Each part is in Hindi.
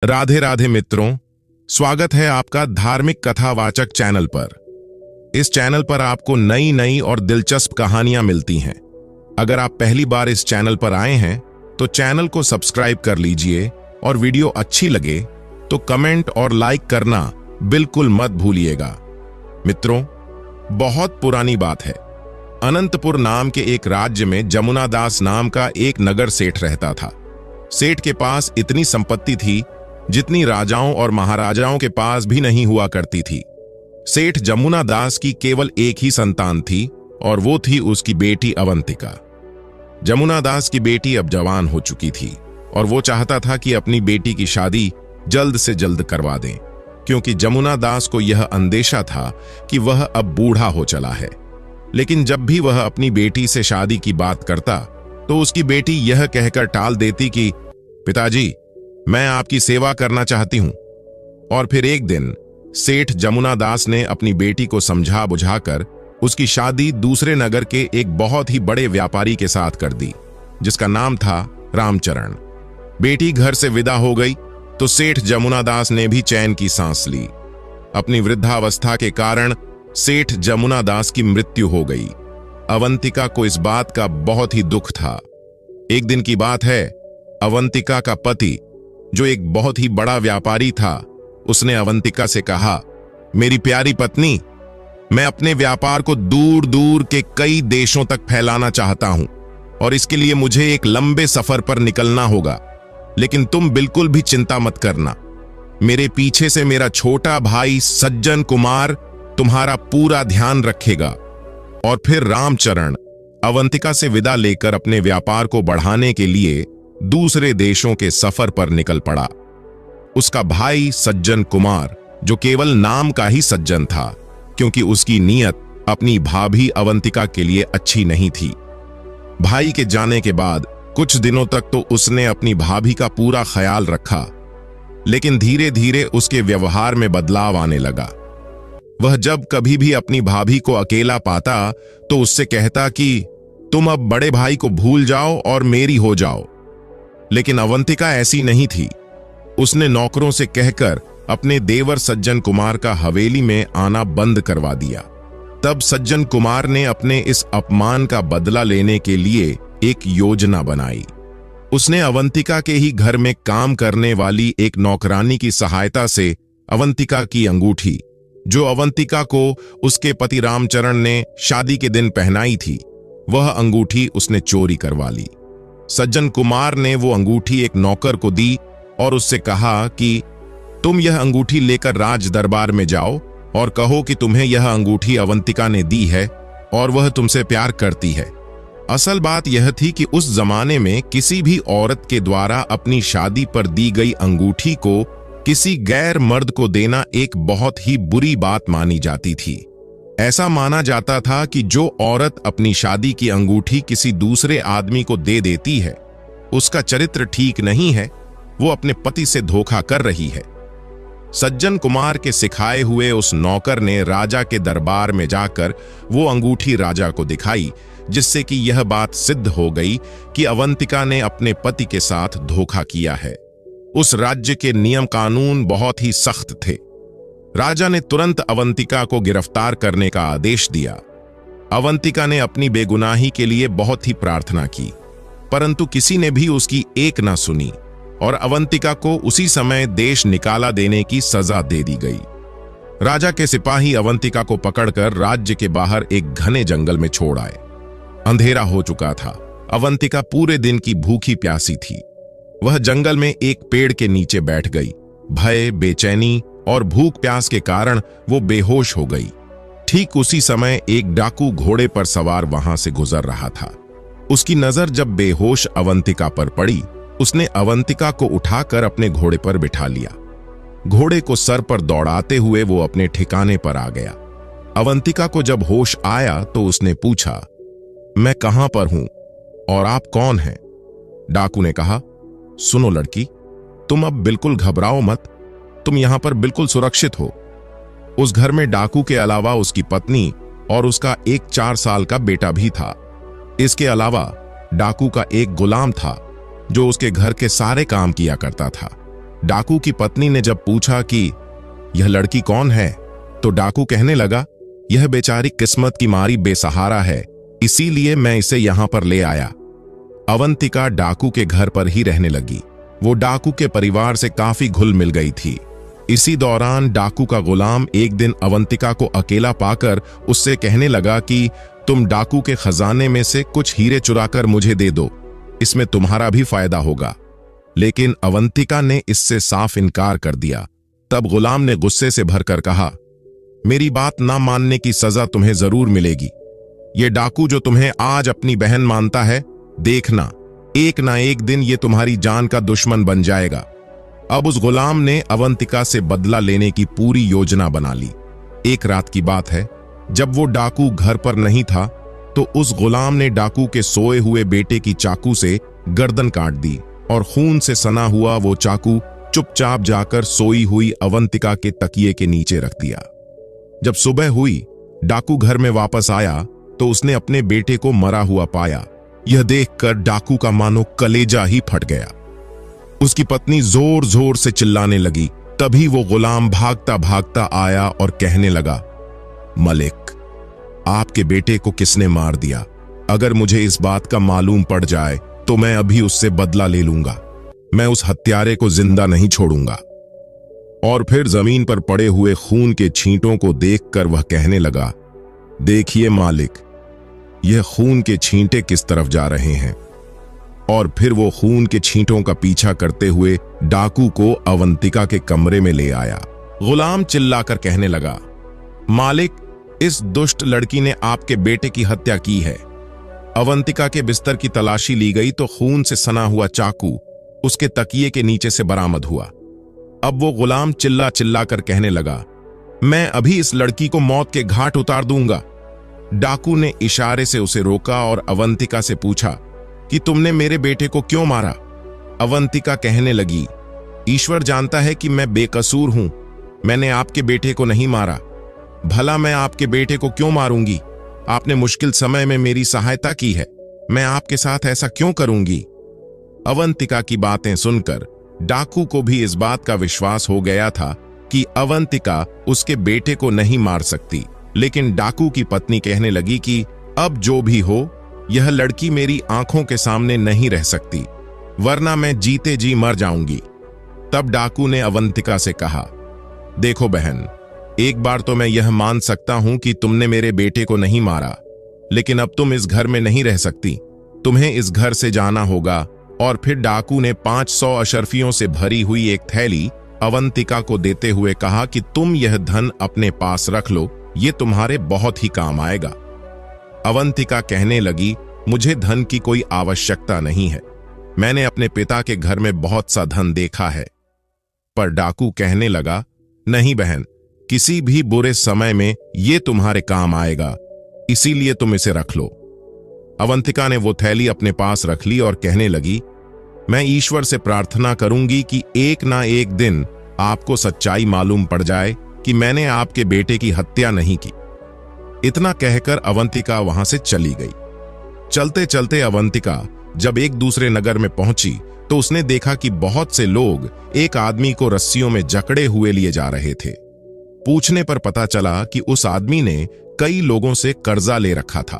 राधे राधे मित्रों, स्वागत है आपका धार्मिक कथावाचक चैनल पर। इस चैनल पर आपको नई नई और दिलचस्प कहानियां मिलती हैं। अगर आप पहली बार इस चैनल पर आए हैं तो चैनल को सब्सक्राइब कर लीजिए और वीडियो अच्छी लगे तो कमेंट और लाइक करना बिल्कुल मत भूलिएगा। मित्रों, बहुत पुरानी बात है। अनंतपुर नाम के एक राज्य में जमुना दास नाम का एक नगर सेठ रहता था। सेठ के पास इतनी संपत्ति थी जितनी राजाओं और महाराजाओं के पास भी नहीं हुआ करती थी। सेठ जमुना दास की केवल एक ही संतान थी और वो थी उसकी बेटी अवंतिका। जमुना दास की बेटी अब जवान हो चुकी थी और वो चाहता था कि अपनी बेटी की शादी जल्द से जल्द करवा दें, क्योंकि जमुना दास को यह अंदेशा था कि वह अब बूढ़ा हो चला है। लेकिन जब भी वह अपनी बेटी से शादी की बात करता तो उसकी बेटी यह कहकर टाल देती कि पिताजी, मैं आपकी सेवा करना चाहती हूं। और फिर एक दिन सेठ जमुना दास ने अपनी बेटी को समझा बुझाकर उसकी शादी दूसरे नगर के एक बहुत ही बड़े व्यापारी के साथ कर दी, जिसका नाम था रामचरण। बेटी घर से विदा हो गई तो सेठ जमुना दास ने भी चैन की सांस ली। अपनी वृद्धावस्था के कारण सेठ जमुना दास की मृत्यु हो गई। अवंतिका को इस बात का बहुत ही दुख था। एक दिन की बात है, अवंतिका का पति, जो एक बहुत ही बड़ा व्यापारी था, उसने अवंतिका से कहा, मेरी प्यारी पत्नी, मैं अपने व्यापार को दूर दूर के कई देशों तक फैलाना चाहता हूं और इसके लिए मुझे एक लंबे सफर पर निकलना होगा। लेकिन तुम बिल्कुल भी चिंता मत करना। मेरे पीछे से मेरा छोटा भाई सज्जन कुमार तुम्हारा पूरा ध्यान रखेगा। और फिर रामचरण अवंतिका से विदा लेकर अपने व्यापार को बढ़ाने के लिए दूसरे देशों के सफर पर निकल पड़ा। उसका भाई सज्जन कुमार, जो केवल नाम का ही सज्जन था, क्योंकि उसकी नीयत अपनी भाभी अवंतिका के लिए अच्छी नहीं थी। भाई के जाने के बाद कुछ दिनों तक तो उसने अपनी भाभी का पूरा ख्याल रखा, लेकिन धीरे धीरे उसके व्यवहार में बदलाव आने लगा। वह जब कभी भी अपनी भाभी को अकेला पाता तो उससे कहता कि तुम अब बड़े भाई को भूल जाओ और मेरी हो जाओ। लेकिन अवंतिका ऐसी नहीं थी। उसने नौकरों से कहकर अपने देवर सज्जन कुमार का हवेली में आना बंद करवा दिया। तब सज्जन कुमार ने अपने इस अपमान का बदला लेने के लिए एक योजना बनाई। उसने अवंतिका के ही घर में काम करने वाली एक नौकरानी की सहायता से अवंतिका की अंगूठी, जो अवंतिका को उसके पति रामचरण ने शादी के दिन पहनाई थी, वह अंगूठी उसने चोरी करवा ली। सज्जन कुमार ने वो अंगूठी एक नौकर को दी और उससे कहा कि तुम यह अंगूठी लेकर राज दरबार में जाओ और कहो कि तुम्हें यह अंगूठी अवंतिका ने दी है और वह तुमसे प्यार करती है। असल बात यह थी कि उस जमाने में किसी भी औरत के द्वारा अपनी शादी पर दी गई अंगूठी को किसी गैर मर्द को देना एक बहुत ही बुरी बात मानी जाती थी। ऐसा माना जाता था कि जो औरत अपनी शादी की अंगूठी किसी दूसरे आदमी को दे देती है, उसका चरित्र ठीक नहीं है, वो अपने पति से धोखा कर रही है। सज्जन कुमार के सिखाए हुए उस नौकर ने राजा के दरबार में जाकर वो अंगूठी राजा को दिखाई, जिससे कि यह बात सिद्ध हो गई कि अवंतिका ने अपने पति के साथ धोखा किया है। उस राज्य के नियम कानून बहुत ही सख्त थे। राजा ने तुरंत अवंतिका को गिरफ्तार करने का आदेश दिया। अवंतिका ने अपनी बेगुनाही के लिए बहुत ही प्रार्थना की, परंतु किसी ने भी उसकी एक ना सुनी और अवंतिका को उसी समय देश निकाला देने की सजा दे दी गई। राजा के सिपाही अवंतिका को पकड़कर राज्य के बाहर एक घने जंगल में छोड़ आए। अंधेरा हो चुका था। अवंतिका पूरे दिन की भूखी प्यासी थी। वह जंगल में एक पेड़ के नीचे बैठ गई। भय, बेचैनी और भूख प्यास के कारण वो बेहोश हो गई। ठीक उसी समय एक डाकू घोड़े पर सवार वहां से गुजर रहा था। उसकी नजर जब बेहोश अवंतिका पर पड़ी, उसने अवंतिका को उठाकर अपने घोड़े पर बिठा लिया। घोड़े को सर पर दौड़ाते हुए वो अपने ठिकाने पर आ गया। अवंतिका को जब होश आया तो उसने पूछा, मैं कहां पर हूं और आप कौन हैं? डाकू ने कहा, सुनो लड़की, तुम अब बिल्कुल घबराओ मत, तुम यहां पर बिल्कुल सुरक्षित हो। उस घर में डाकू के अलावा उसकी पत्नी और उसका एक 4 साल का बेटा भी था। इसके अलावा डाकू का एक गुलाम था जो उसके घर के सारे काम किया करता था। डाकू की पत्नी ने जब पूछा कि यह लड़की कौन है, तो डाकू कहने लगा, यह बेचारी किस्मत की मारी बेसहारा है, इसीलिए मैं इसे यहां पर ले आया। अवंतिका डाकू के घर पर ही रहने लगी। वो डाकू के परिवार से काफी घुल मिल गई थी। इसी दौरान डाकू का गुलाम एक दिन अवंतिका को अकेला पाकर उससे कहने लगा कि तुम डाकू के खजाने में से कुछ हीरे चुराकर मुझे दे दो, इसमें तुम्हारा भी फायदा होगा। लेकिन अवंतिका ने इससे साफ इनकार कर दिया। तब गुलाम ने गुस्से से भरकर कहा, मेरी बात ना मानने की सजा तुम्हें जरूर मिलेगी। ये डाकू जो तुम्हें आज अपनी बहन मानता है, देखना एक ना एक दिन ये तुम्हारी जान का दुश्मन बन जाएगा। अब उस गुलाम ने अवंतिका से बदला लेने की पूरी योजना बना ली। एक रात की बात है, जब वो डाकू घर पर नहीं था, तो उस गुलाम ने डाकू के सोए हुए बेटे की चाकू से गर्दन काट दी और खून से सना हुआ वो चाकू चुपचाप जाकर सोई हुई अवंतिका के तकिए के नीचे रख दिया। जब सुबह हुई, डाकू घर में वापस आया तो उसने अपने बेटे को मरा हुआ पाया। यह देखकर डाकू का मानो कलेजा ही फट गया। उसकी पत्नी जोर जोर से चिल्लाने लगी। तभी वो गुलाम भागता भागता आया और कहने लगा, मलिक, आपके बेटे को किसने मार दिया? अगर मुझे इस बात का मालूम पड़ जाए तो मैं अभी उससे बदला ले लूंगा। मैं उस हत्यारे को जिंदा नहीं छोड़ूंगा। और फिर जमीन पर पड़े हुए खून के छींटों को देखकर वह कहने लगा, देखिए मालिक, यह खून के छींटे किस तरफ जा रहे हैं। और फिर वो खून के छींटों का पीछा करते हुए डाकू को अवंतिका के कमरे में ले आया। गुलाम चिल्लाकर कहने लगा, मालिक, इस दुष्ट लड़की ने आपके बेटे की हत्या की है। अवंतिका के बिस्तर की तलाशी ली गई तो खून से सना हुआ चाकू उसके तकिए के नीचे से बरामद हुआ। अब वो गुलाम चिल्ला चिल्ला कर कहने लगा, मैं अभी इस लड़की को मौत के घाट उतार दूंगा। डाकू ने इशारे से उसे रोका और अवंतिका से पूछा कि तुमने मेरे बेटे को क्यों मारा? अवंतिका कहने लगी, ईश्वर जानता है कि मैं बेकसूर हूं, मैंने आपके बेटे को नहीं मारा। भला मैं आपके बेटे को क्यों मारूंगी? आपने मुश्किल समय में मेरी सहायता की है, मैं आपके साथ ऐसा क्यों करूंगी? अवंतिका की बातें सुनकर डाकू को भी इस बात का विश्वास हो गया था कि अवंतिका उसके बेटे को नहीं मार सकती। लेकिन डाकू की पत्नी कहने लगी कि अब जो भी हो, यह लड़की मेरी आंखों के सामने नहीं रह सकती, वरना मैं जीते जी मर जाऊंगी। तब डाकू ने अवंतिका से कहा, देखो बहन, एक बार तो मैं यह मान सकता हूं कि तुमने मेरे बेटे को नहीं मारा, लेकिन अब तुम इस घर में नहीं रह सकती, तुम्हें इस घर से जाना होगा। और फिर डाकू ने 500 अशर्फियों से भरी हुई एक थैली अवंतिका को देते हुए कहा कि तुम यह धन अपने पास रख लो, ये तुम्हारे बहुत ही काम आएगा। अवंतिका कहने लगी, मुझे धन की कोई आवश्यकता नहीं है, मैंने अपने पिता के घर में बहुत सा धन देखा है। पर डाकू कहने लगा, नहीं बहन, किसी भी बुरे समय में ये तुम्हारे काम आएगा, इसीलिए तुम इसे रख लो। अवंतिका ने वो थैली अपने पास रख ली और कहने लगी, मैं ईश्वर से प्रार्थना करूंगी कि एक ना एक दिन आपको सच्चाई मालूम पड़ जाए कि मैंने आपके बेटे की हत्या नहीं की। इतना कहकर अवंतिका वहां से चली गई। चलते चलते अवंतिका जब एक दूसरे नगर में पहुंची तो उसने देखा कि बहुत से लोग एक आदमी को रस्सियों में जकड़े हुए लिए जा रहे थे। पूछने पर पता चला कि उस आदमी ने कई लोगों से कर्जा ले रखा था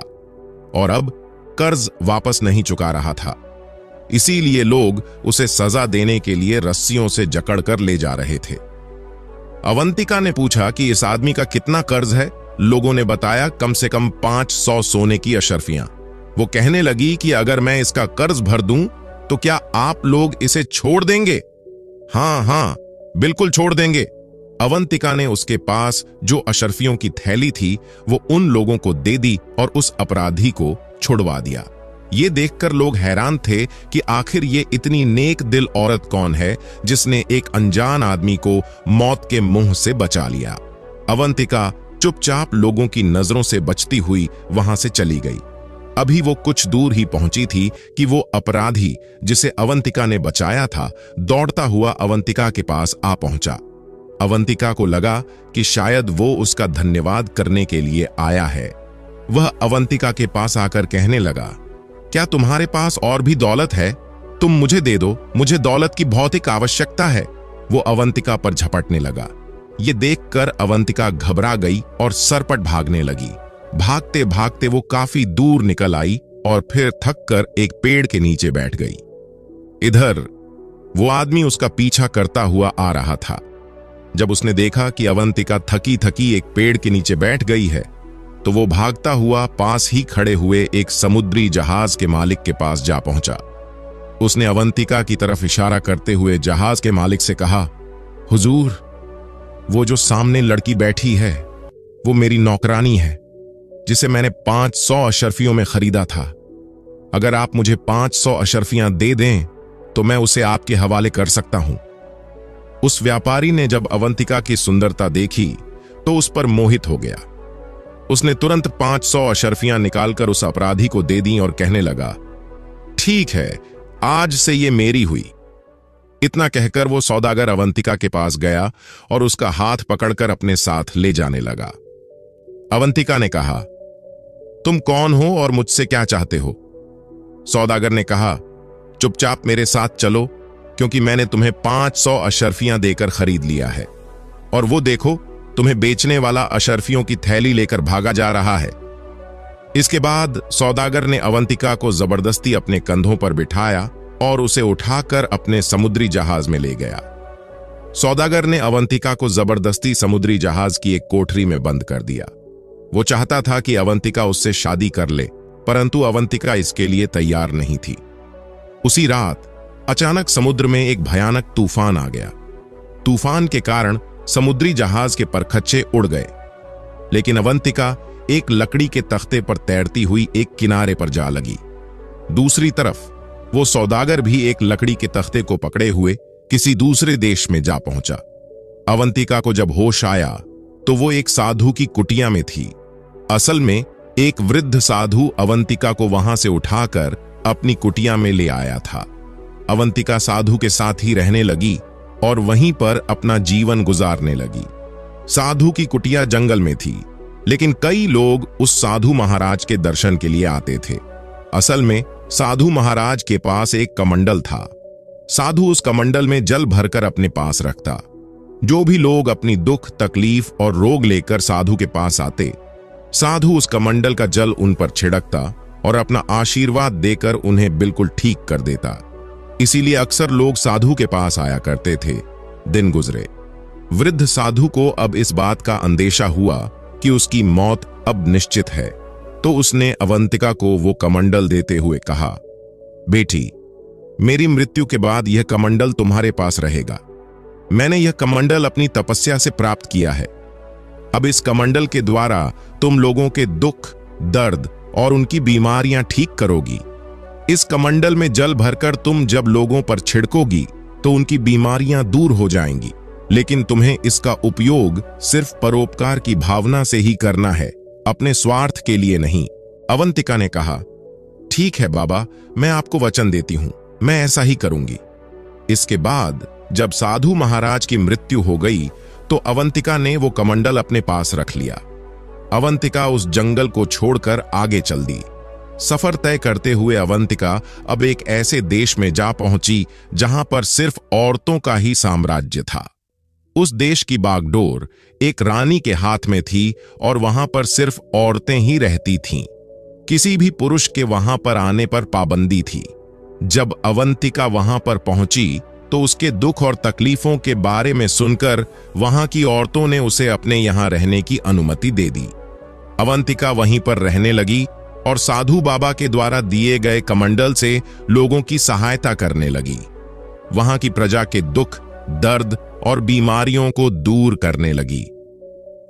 और अब कर्ज वापस नहीं चुका रहा था, इसीलिए लोग उसे सजा देने के लिए रस्सियों से जकड़कर ले जा रहे थे। अवंतिका ने पूछा कि इस आदमी का कितना कर्ज है। लोगों ने बताया, कम से कम 500 सोने की अशर्फियां। वो कहने लगी कि अगर मैं इसका कर्ज भर दूं तो क्या आप लोग इसे छोड़ देंगे? हाँ हाँ, बिल्कुल छोड़ देंगे। अवंतिका ने उसके पास जो अशर्फियों की थैली थी वो उन लोगों को दे दी और उस अपराधी को छुड़वा दिया। ये देखकर लोग हैरान थे कि आखिर ये इतनी नेक दिल औरत कौन है जिसने एक अनजान आदमी को मौत के मुंह से बचा लिया। अवंतिका चुपचाप लोगों की नजरों से बचती हुई वहां से चली गई। अभी वो कुछ दूर ही पहुंची थी कि वो अपराधी जिसे अवंतिका ने बचाया था दौड़ता हुआ अवंतिका के पास आ पहुंचा। अवंतिका को लगा कि शायद वो उसका धन्यवाद करने के लिए आया है। वह अवंतिका के पास आकर कहने लगा, क्या तुम्हारे पास और भी दौलत है? तुम मुझे दे दो, मुझे दौलत की भौतिक आवश्यकता है। वो अवंतिका पर झपटने लगा। ये देखकर अवंतिका घबरा गई और सरपट भागने लगी। भागते भागते वो काफी दूर निकल आई और फिर थककर एक पेड़ के नीचे बैठ गई। इधर वो आदमी उसका पीछा करता हुआ आ रहा था। जब उसने देखा कि अवंतिका थकी थकी एक पेड़ के नीचे बैठ गई है, तो वो भागता हुआ पास ही खड़े हुए एक समुद्री जहाज के मालिक के पास जा पहुंचा। उसने अवंतिका की तरफ इशारा करते हुए जहाज के मालिक से कहा, हुजूर, वो जो सामने लड़की बैठी है वो मेरी नौकरानी है, जिसे मैंने 500 अशर्फियों में खरीदा था। अगर आप मुझे 500 अशर्फियां दे दें तो मैं उसे आपके हवाले कर सकता हूं। उस व्यापारी ने जब अवंतिका की सुंदरता देखी तो उस पर मोहित हो गया। उसने तुरंत 500 अशर्फियां निकालकर उस अपराधी को दे दी और कहने लगा, ठीक है, आज से ये मेरी हुई। इतना कहकर वो सौदागर अवंतिका के पास गया और उसका हाथ पकड़कर अपने साथ ले जाने लगा। अवंतिका ने कहा, तुम कौन हो और मुझसे क्या चाहते हो? सौदागर ने कहा, चुपचाप मेरे साथ चलो, क्योंकि मैंने तुम्हें 500 अशर्फियां देकर खरीद लिया है, और वो देखो, तुम्हें बेचने वाला अशर्फियों की थैली लेकर भागा जा रहा है। इसके बाद सौदागर ने अवंतिका को जबरदस्ती अपने कंधों पर बिठाया और उसे उठाकर अपने समुद्री जहाज में ले गया। सौदागर ने अवंतिका को जबरदस्ती समुद्री जहाज की एक कोठरी में बंद कर दिया। वो चाहता था कि अवंतिका उससे शादी कर ले, परंतु अवंतिका इसके लिए तैयार नहीं थी। उसी रात अचानक समुद्र में एक भयानक तूफान आ गया। तूफान के कारण समुद्री जहाज के परखच्चे उड़ गए, लेकिन अवंतिका एक लकड़ी के तख्ते पर तैरती हुई एक किनारे पर जा लगी। दूसरी तरफ वो सौदागर भी एक लकड़ी के तख्ते को पकड़े हुए किसी दूसरे देश में जा पहुंचा। अवंतिका को जब होश आया तो वो एक साधु की कुटिया में थी। असल में एक वृद्ध साधु अवंतिका को वहां से उठाकर अपनी कुटिया में ले आया था। अवंतिका साधु के साथ ही रहने लगी और वहीं पर अपना जीवन गुजारने लगी। साधु की कुटिया जंगल में थी, लेकिन कई लोग उस साधु महाराज के दर्शन के लिए आते थे। असल में साधु महाराज के पास एक कमंडल था। साधु उस कमंडल में जल भरकर अपने पास रखता। जो भी लोग अपनी दुख, तकलीफ और रोग लेकर साधु के पास आते, साधु उस कमंडल का जल उन पर छिड़कता और अपना आशीर्वाद देकर उन्हें बिल्कुल ठीक कर देता। इसीलिए अक्सर लोग साधु के पास आया करते थे। दिन गुजरे। वृद्ध साधु को अब इस बात का अंदेशा हुआ कि उसकी मौत अब निश्चित है, तो उसने अवंतिका को वो कमंडल देते हुए कहा, बेटी, मेरी मृत्यु के बाद यह कमंडल तुम्हारे पास रहेगा। मैंने यह कमंडल अपनी तपस्या से प्राप्त किया है। अब इस कमंडल के द्वारा तुम लोगों के दुख, दर्द और उनकी बीमारियां ठीक करोगी। इस कमंडल में जल भरकर तुम जब लोगों पर छिड़कोगी तो उनकी बीमारियां दूर हो जाएंगी, लेकिन तुम्हें इसका उपयोग सिर्फ परोपकार की भावना से ही करना है, अपने स्वार्थ के लिए नहीं। अवंतिका ने कहा, ठीक है बाबा, मैं आपको वचन देती हूं, मैं ऐसा ही करूंगी। इसके बाद जब साधु महाराज की मृत्यु हो गई तो अवंतिका ने वो कमंडल अपने पास रख लिया। अवंतिका उस जंगल को छोड़कर आगे चल दी। सफर तय करते हुए अवंतिका अब एक ऐसे देश में जा पहुंची जहां पर सिर्फ औरतों का ही साम्राज्य था। उस देश की बागडोर एक रानी के हाथ में थी और वहां पर सिर्फ औरतें ही रहती थीं। किसी भी पुरुष के वहां पर आने पर पाबंदी थी। जब अवंतिका वहां पर पहुंची तो उसके दुख और तकलीफों के बारे में सुनकर वहां की औरतों ने उसे अपने यहां रहने की अनुमति दे दी। अवंतिका वहीं पर रहने लगी और साधु बाबा के द्वारा दिए गए कमंडल से लोगों की सहायता करने लगी। वहां की प्रजा के दुख, दर्द और बीमारियों को दूर करने लगी।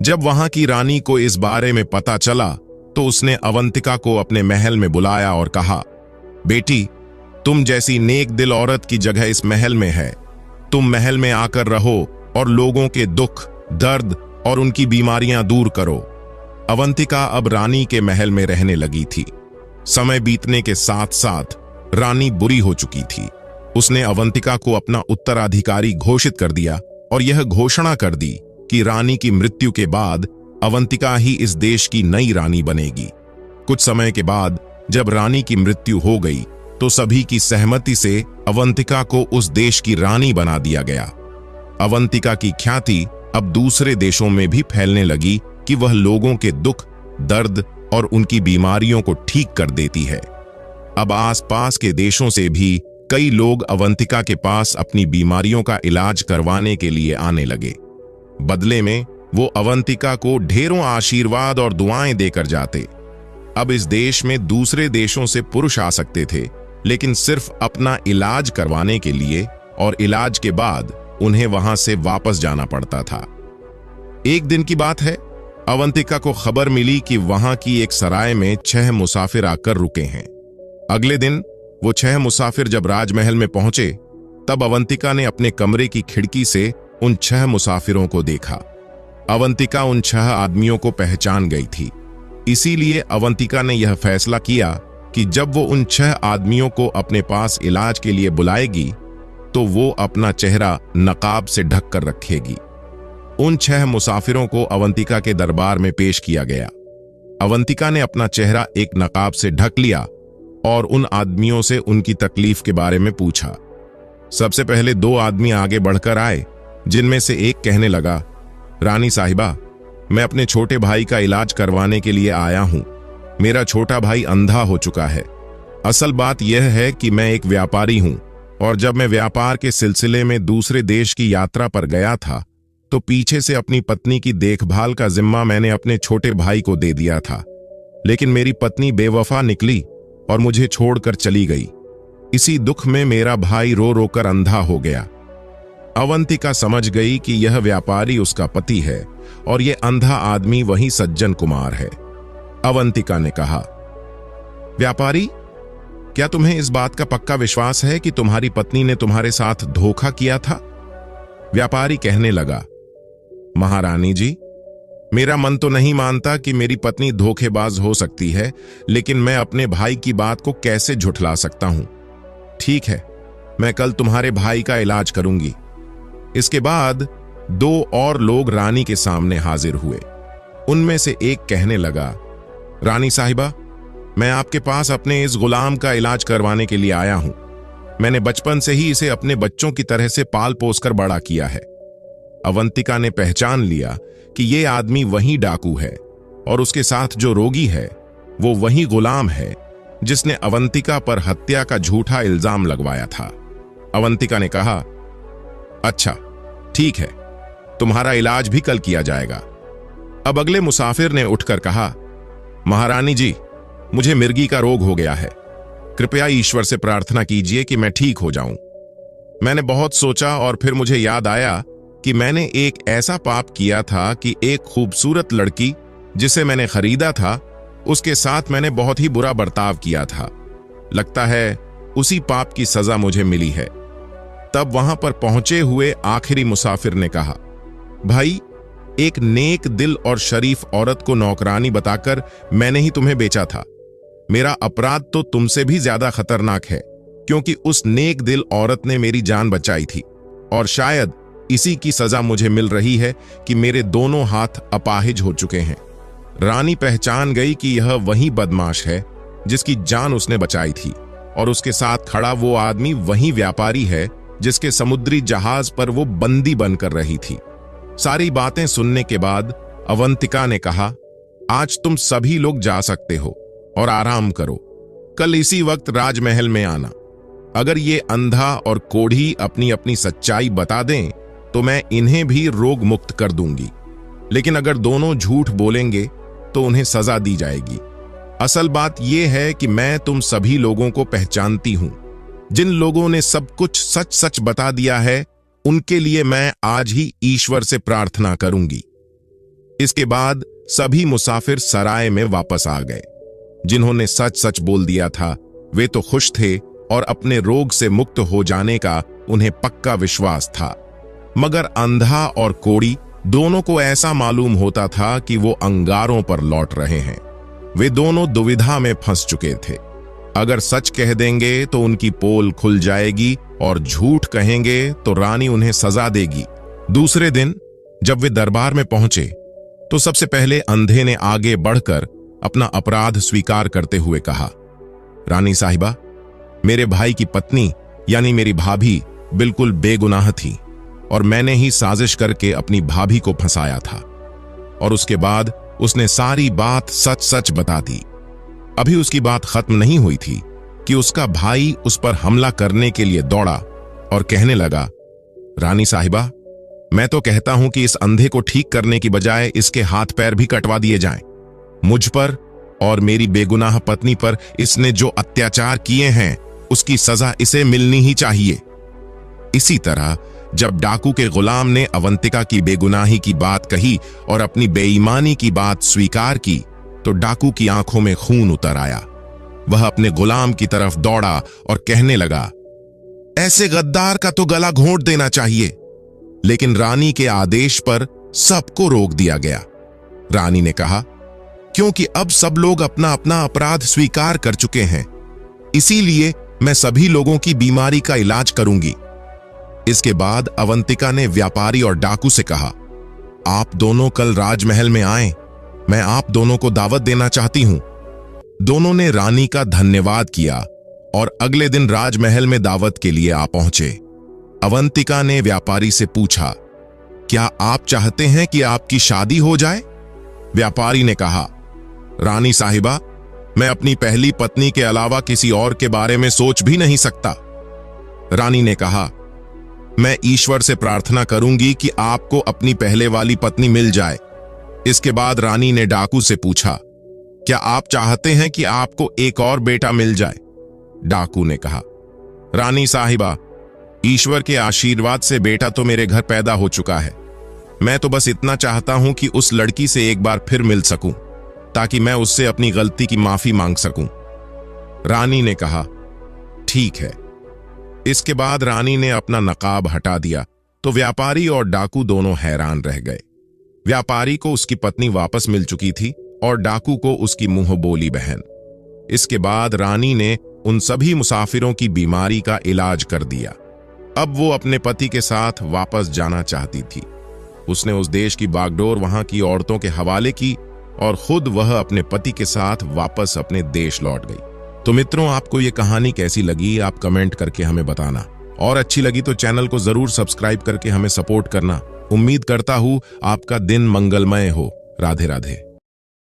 जब वहां की रानी को इस बारे में पता चला तो उसने अवंतिका को अपने महल में बुलाया और कहा, बेटी, तुम जैसी नेक दिल औरत की जगह इस महल में है। तुम महल में आकर रहो और लोगों के दुख, दर्द और उनकी बीमारियां दूर करो। अवंतिका अब रानी के महल में रहने लगी थी। समय बीतने के साथ साथ रानी बुरी हो चुकी थी। उसने अवंतिका को अपना उत्तराधिकारी घोषित कर दिया और यह घोषणा कर दी कि रानी की मृत्यु के बाद अवंतिका ही इस देश की नई रानी बनेगी। कुछ समय के बाद जब रानी की मृत्यु हो गई तो सभी की सहमति से अवंतिका को उस देश की रानी बना दिया गया। अवंतिका की ख्याति अब दूसरे देशों में भी फैलने लगी कि वह लोगों के दुख, दर्द और उनकी बीमारियों को ठीक कर देती है। अब आसपास के देशों से भी कई लोग अवंतिका के पास अपनी बीमारियों का इलाज करवाने के लिए आने लगे। बदले में वो अवंतिका को ढेरों आशीर्वाद और दुआएं देकर जाते। अब इस देश में दूसरे देशों से पुरुष आ सकते थे, लेकिन सिर्फ अपना इलाज करवाने के लिए, और इलाज के बाद उन्हें वहां से वापस जाना पड़ता था। एक दिन की बात है, अवंतिका को खबर मिली कि वहां की एक सराय में 6 मुसाफिर आकर रुके हैं। अगले दिन वो 6 मुसाफिर जब राजमहल में पहुंचे, तब अवंतिका ने अपने कमरे की खिड़की से उन 6 मुसाफिरों को देखा। अवंतिका उन 6 आदमियों को पहचान गई थी। इसीलिए अवंतिका ने यह फैसला किया कि जब वो उन 6 आदमियों को अपने पास इलाज के लिए बुलाएगी, तो वो अपना चेहरा नकाब से ढक कर रखेगी। उन 6 मुसाफिरों को अवंतिका के दरबार में पेश किया गया। अवंतिका ने अपना चेहरा एक नकाब से ढक लिया और उन आदमियों से उनकी तकलीफ के बारे में पूछा। सबसे पहले 2 आदमी आगे बढ़कर आए, जिनमें से एक कहने लगा, रानी साहिबा, मैं अपने छोटे भाई का इलाज करवाने के लिए आया हूं। मेरा छोटा भाई अंधा हो चुका है। असल बात यह है कि मैं एक व्यापारी हूं, और जब मैं व्यापार के सिलसिले में दूसरे देश की यात्रा पर गया था, तो पीछे से अपनी पत्नी की देखभाल का जिम्मा मैंने अपने छोटे भाई को दे दिया था। लेकिन मेरी पत्नी बेवफा निकली और मुझे छोड़कर चली गई। इसी दुख में मेरा भाई रो रो कर अंधा हो गया। अवंतिका समझ गई कि यह व्यापारी उसका पति है और यह अंधा आदमी वही सज्जन कुमार है। अवंतिका ने कहा, व्यापारी, क्या तुम्हें इस बात का पक्का विश्वास है कि तुम्हारी पत्नी ने तुम्हारे साथ धोखा किया था? व्यापारी कहने लगा, महारानी जी, मेरा मन तो नहीं मानता कि मेरी पत्नी धोखेबाज हो सकती है, लेकिन मैं अपने भाई की बात को कैसे झुठला सकता हूं? ठीक है, मैं कल तुम्हारे भाई का इलाज करूंगी। इसके बाद 2 और लोग रानी के सामने हाजिर हुए। उनमें से एक कहने लगा, रानी साहिबा, मैं आपके पास अपने इस गुलाम का इलाज करवाने के लिए आया हूं। मैंने बचपन से ही इसे अपने बच्चों की तरह से पाल पोस कर बड़ा किया है। अवंतिका ने पहचान लिया कि यह आदमी वही डाकू है और उसके साथ जो रोगी है वो वही गुलाम है जिसने अवंतिका पर हत्या का झूठा इल्जाम लगवाया था। अवंतिका ने कहा, अच्छा ठीक है, तुम्हारा इलाज भी कल किया जाएगा। अब अगले मुसाफिर ने उठकर कहा, महारानी जी, मुझे मिर्गी का रोग हो गया है। कृपया ईश्वर से प्रार्थना कीजिए कि मैं ठीक हो जाऊं। मैंने बहुत सोचा और फिर मुझे याद आया कि मैंने एक ऐसा पाप किया था कि एक खूबसूरत लड़की जिसे मैंने खरीदा था, उसके साथ मैंने बहुत ही बुरा बर्ताव किया था। लगता है उसी पाप की सजा मुझे मिली है। तब वहां पर पहुंचे हुए आखिरी मुसाफिर ने कहा, भाई, एक नेक दिल और शरीफ औरत को नौकरानी बताकर मैंने ही तुम्हें बेचा था। मेरा अपराध तो तुमसे भी ज्यादा खतरनाक है, क्योंकि उस नेक दिल औरत ने मेरी जान बचाई थी, और शायद इसी की सजा मुझे मिल रही है कि मेरे दोनों हाथ अपाहिज हो चुके हैं। रानी पहचान गई कि यह वही बदमाश है जिसकी जान उसने बचाई थी, और उसके साथ खड़ा वो आदमी वही व्यापारी है जिसके समुद्री जहाज पर वो बंदी बनकर रही थी। सारी बातें सुनने के बाद अवंतिका ने कहा, आज तुम सभी लोग जा सकते हो और आराम करो। कल इसी वक्त राजमहल में आना। अगर ये अंधा और कोढ़ी अपनी अपनी सच्चाई बता दें तो मैं इन्हें भी रोग मुक्त कर दूंगी, लेकिन अगर दोनों झूठ बोलेंगे तो उन्हें सजा दी जाएगी। असल बात यह है कि मैं तुम सभी लोगों को पहचानती हूं। जिन लोगों ने सब कुछ सच सच बता दिया है, उनके लिए मैं आज ही ईश्वर से प्रार्थना करूंगी। इसके बाद सभी मुसाफिर सराय में वापस आ गए। जिन्होंने सच सच बोल दिया था वे तो खुश थे और अपने रोग से मुक्त हो जाने का उन्हें पक्का विश्वास था, मगर अंधा और कोढ़ी दोनों को ऐसा मालूम होता था कि वो अंगारों पर लौट रहे हैं। वे दोनों दुविधा में फंस चुके थे। अगर सच कह देंगे तो उनकी पोल खुल जाएगी, और झूठ कहेंगे तो रानी उन्हें सजा देगी। दूसरे दिन जब वे दरबार में पहुंचे तो सबसे पहले अंधे ने आगे बढ़कर अपना अपराध स्वीकार करते हुए कहा, रानी साहिबा, मेरे भाई की पत्नी यानी मेरी भाभी बिल्कुल बेगुनाह थी। और मैंने ही साजिश करके अपनी भाभी को फंसाया था। और उसके बाद उसने सारी बात सच सच बता दी। अभी उसकी बात खत्म नहीं हुई थी कि उसका भाई उस पर हमला करने के लिए दौड़ा और कहने लगा, रानी साहिबा, मैं तो कहता हूं कि इस अंधे को ठीक करने की बजाय इसके हाथ पैर भी कटवा दिए जाएं। मुझ पर और मेरी बेगुनाह पत्नी पर इसने जो अत्याचार किए हैं उसकी सजा इसे मिलनी ही चाहिए। इसी तरह जब डाकू के गुलाम ने अवंतिका की बेगुनाही की बात कही और अपनी बेईमानी की बात स्वीकार की तो डाकू की आंखों में खून उतर आया। वह अपने गुलाम की तरफ दौड़ा और कहने लगा, ऐसे गद्दार का तो गला घोंट देना चाहिए। लेकिन रानी के आदेश पर सबको रोक दिया गया। रानी ने कहा, क्योंकि अब सब लोग अपना अपना अपराध स्वीकार कर चुके हैं, इसीलिए मैं सभी लोगों की बीमारी का इलाज करूंगी। इसके बाद अवंतिका ने व्यापारी और डाकू से कहा, आप दोनों कल राजमहल में आए, मैं आप दोनों को दावत देना चाहती हूं। दोनों ने रानी का धन्यवाद किया और अगले दिन राजमहल में दावत के लिए आ पहुंचे। अवंतिका ने व्यापारी से पूछा, क्या आप चाहते हैं कि आपकी शादी हो जाए? व्यापारी ने कहा, रानी साहिबा, मैं अपनी पहली पत्नी के अलावा किसी और के बारे में सोच भी नहीं सकता। रानी ने कहा, मैं ईश्वर से प्रार्थना करूंगी कि आपको अपनी पहले वाली पत्नी मिल जाए। इसके बाद रानी ने डाकू से पूछा, क्या आप चाहते हैं कि आपको एक और बेटा मिल जाए? डाकू ने कहा, रानी साहिबा, ईश्वर के आशीर्वाद से बेटा तो मेरे घर पैदा हो चुका है। मैं तो बस इतना चाहता हूं कि उस लड़की से एक बार फिर मिल सकूं, ताकि मैं उससे अपनी गलती की माफी मांग सकूं। रानी ने कहा, ठीक है। इसके बाद रानी ने अपना नकाब हटा दिया तो व्यापारी और डाकू दोनों हैरान रह गए। व्यापारी को उसकी पत्नी वापस मिल चुकी थी और डाकू को उसकी मुंह बोली बहन। इसके बाद रानी ने उन सभी मुसाफिरों की बीमारी का इलाज कर दिया। अब वो अपने पति के साथ वापस जाना चाहती थी। उसने उस देश की बागडोर वहां की औरतों के हवाले की और खुद वह अपने पति के साथ वापस अपने देश लौट गई। तो मित्रों, आपको ये कहानी कैसी लगी आप कमेंट करके हमें बताना, और अच्छी लगी तो चैनल को जरूर सब्सक्राइब करके हमें सपोर्ट करना। उम्मीद करता हूं आपका दिन मंगलमय हो। राधे राधे।